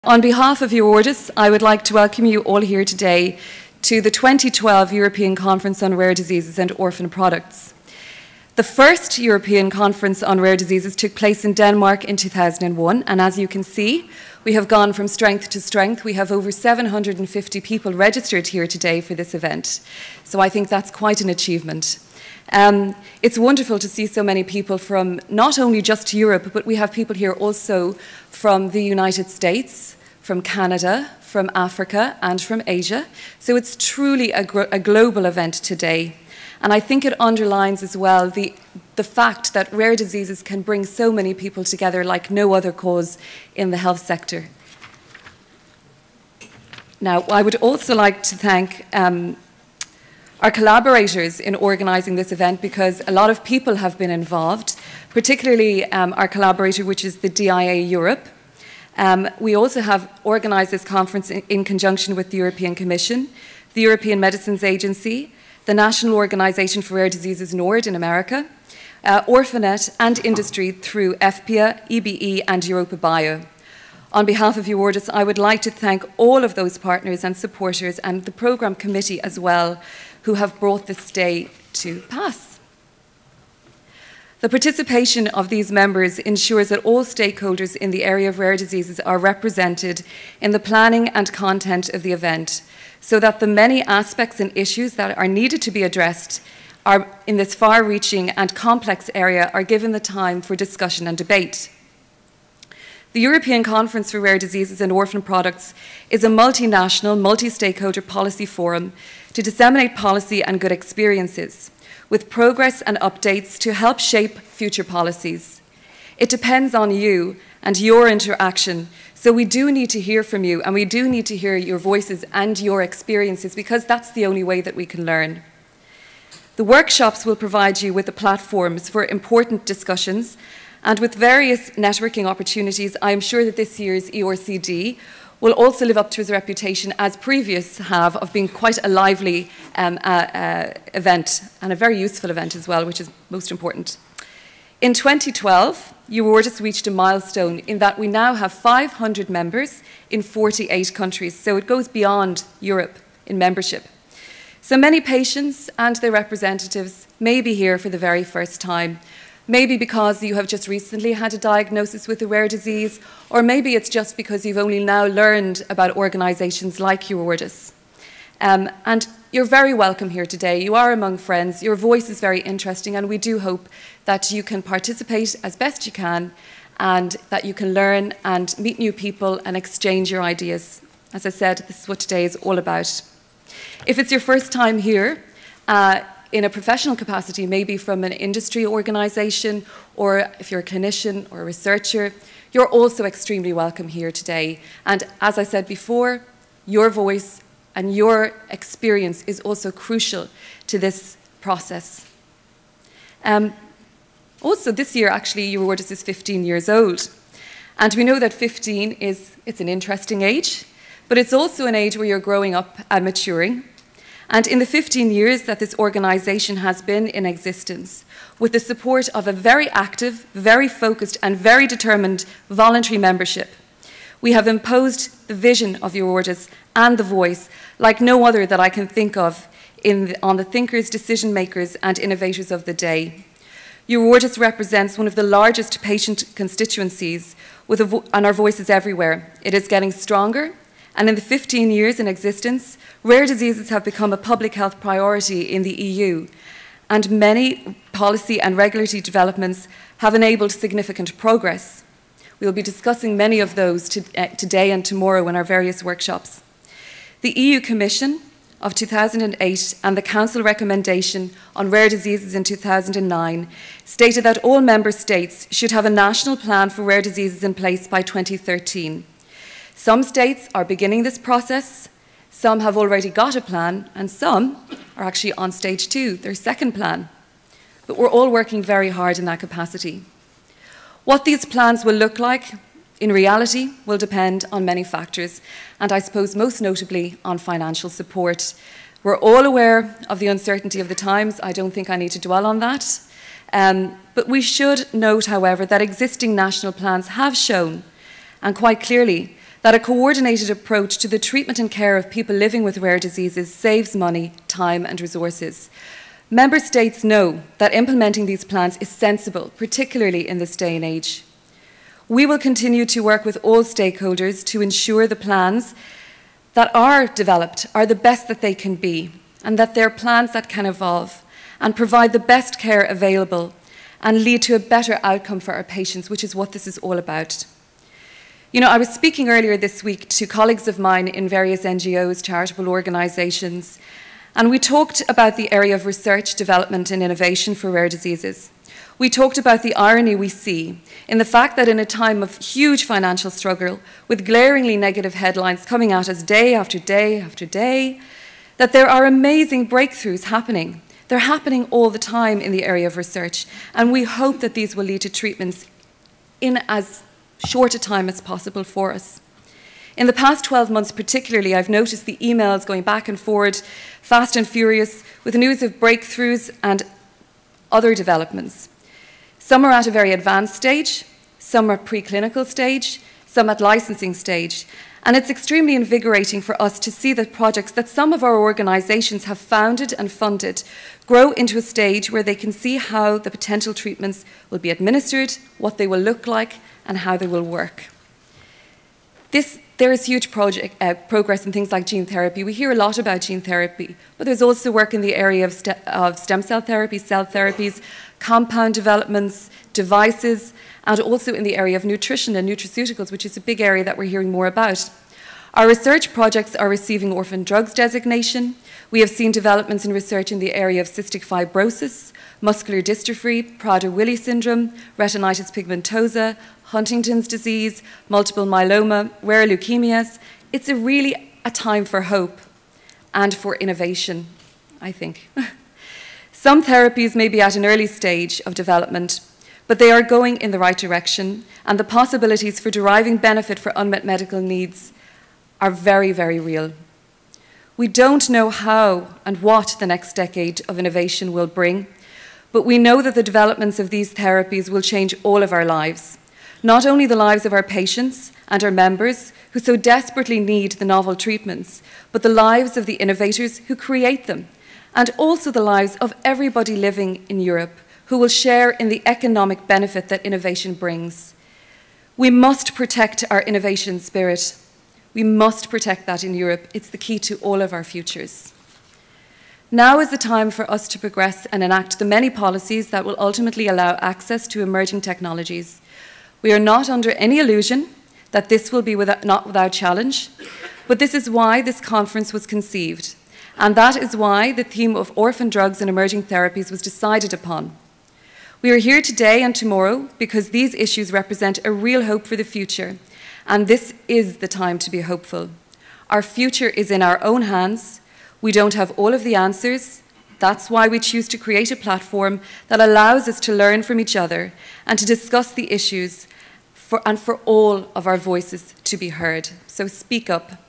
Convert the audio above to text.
On behalf of EURORDIS, I would like to welcome you all here today to the 2012 European Conference on Rare Diseases and Orphan Products. The first European Conference on Rare Diseases took place in Denmark in 2001, and as you can see, we have gone from strength to strength. We have over 750 people registered here today for this event, so I think that's quite an achievement. It's wonderful to see so many people from not only just Europe, but we have people here also from the United States, from Canada, from Africa, and from Asia. So it's truly a global event today. And I think it underlines as well the fact that rare diseases can bring so many people together like no other cause in the health sector. Now, I would also like to thank our collaborators in organising this event, because a lot of people have been involved, particularly our collaborator, which is the DIA Europe. We also have organised this conference in conjunction with the European Commission, the European Medicines Agency, the National Organisation for Rare Diseases NORD in America, Orphanet and industry through FPIA, EBE and Europa Bio. On behalf of EURORDIS, I would like to thank all of those partners and supporters and the programme committee as well, who have brought this day to pass. The participation of these members ensures that all stakeholders in the area of rare diseases are represented in the planning and content of the event, so that the many aspects and issues that are needed to be addressed in this far-reaching and complex area are given the time for discussion and debate. The European Conference for Rare Diseases and Orphan Products is a multinational, multi-stakeholder policy forum to disseminate policy and good experiences, with progress and updates to help shape future policies. It depends on you and your interaction, so we do need to hear from you, and we do need to hear your voices and your experiences, because that's the only way that we can learn. The workshops will provide you with the platforms for important discussions, and with various networking opportunities, I am sure that this year's EURCD will also live up to its reputation, as previous have, of being quite a lively event, and a very useful event as well, which is most important. In 2012, EURORDIS reached a milestone in that we now have 500 members in 48 countries, so it goes beyond Europe in membership. So many patients and their representatives may be here for the very first time, maybe because you have just recently had a diagnosis with a rare disease, or maybe it's just because you've only now learned about organisations like EURORDIS. And you're very welcome here today. You are among friends. Your voice is very interesting, and we do hope that you can participate as best you can, and that you can learn and meet new people and exchange your ideas. As I said, this is what today is all about. If it's your first time here, in a professional capacity, maybe from an industry organisation, or if you're a clinician or a researcher, you're also extremely welcome here today. And as I said before, your voice and your experience is also crucial to this process. Also this year, actually, EURORDIS is 15 years old. And we know that 15 it's an interesting age, but it's also an age where you're growing up and maturing. And in the 15 years that this organisation has been in existence, with the support of a very active, very focused and very determined voluntary membership, we have imposed the vision of EURORDIS and the voice like no other that I can think of on the thinkers, decision makers and innovators of the day. EURORDIS represents one of the largest patient constituencies, and our voice is everywhere. It is getting stronger. And in the 15 years in existence, rare diseases have become a public health priority in the EU, and many policy and regulatory developments have enabled significant progress. We will be discussing many of those today and tomorrow in our various workshops. The EU Commission of 2008 and the Council recommendation on rare diseases in 2009 stated that all member states should have a national plan for rare diseases in place by 2013. Some states are beginning this process, some have already got a plan, and some are actually on stage 2, their second plan. But we're all working very hard in that capacity. What these plans will look like in reality will depend on many factors, and I suppose most notably on financial support. We're all aware of the uncertainty of the times. I don't think I need to dwell on that. But we should note, however, that existing national plans have shown, and quite clearly, that a coordinated approach to the treatment and care of people living with rare diseases saves money, time, and resources. Member States know that implementing these plans is sensible, particularly in this day and age. We will continue to work with all stakeholders to ensure the plans that are developed are the best that they can be, and that they're plans that can evolve and provide the best care available and lead to a better outcome for our patients, which is what this is all about. You know, I was speaking earlier this week to colleagues of mine in various NGOs, charitable organisations, and we talked about the area of research, development and innovation for rare diseases. We talked about the irony we see in the fact that in a time of huge financial struggle, with glaringly negative headlines coming at us day after day after day, that there are amazing breakthroughs happening. They're happening all the time in the area of research, and we hope that these will lead to treatments in as short a time as possible for us. In the past 12 months particularly, I've noticed the emails going back and forward, fast and furious, with news of breakthroughs and other developments. Some are at a very advanced stage, some are preclinical stage, some at licensing stage. And it's extremely invigorating for us to see the projects that some of our organisations have founded and funded grow into a stage where they can see how the potential treatments will be administered, what they will look like, and how they will work. There is huge progress in things like gene therapy. We hear a lot about gene therapy, but there's also work in the area of stem cell therapy, cell therapies, compound developments, devices, and also in the area of nutrition and nutraceuticals, which is a big area that we're hearing more about. Our research projects are receiving orphan drugs designation. We have seen developments in research in the area of cystic fibrosis, muscular dystrophy, Prader-Willi syndrome, retinitis pigmentosa, Huntington's disease, multiple myeloma, rare leukemias. It's really a time for hope and for innovation, I think. Some therapies may be at an early stage of development, but they are going in the right direction, and the possibilities for deriving benefit for unmet medical needs are very, very real. We don't know how and what the next decade of innovation will bring, but we know that the developments of these therapies will change all of our lives, not only the lives of our patients and our members who so desperately need the novel treatments, but the lives of the innovators who create them, and also the lives of everybody living in Europe who will share in the economic benefit that innovation brings. We must protect our innovation spirit. We must protect that in Europe. It's the key to all of our futures. Now is the time for us to progress and enact the many policies that will ultimately allow access to emerging technologies. We are not under any illusion that this will be not without challenge, but this is why this conference was conceived, and that is why the theme of orphan drugs and emerging therapies was decided upon. We are here today and tomorrow because these issues represent a real hope for the future, and this is the time to be hopeful. Our future is in our own hands. We don't have all of the answers. That's why we choose to create a platform that allows us to learn from each other and to discuss the issues and for all of our voices to be heard. So speak up.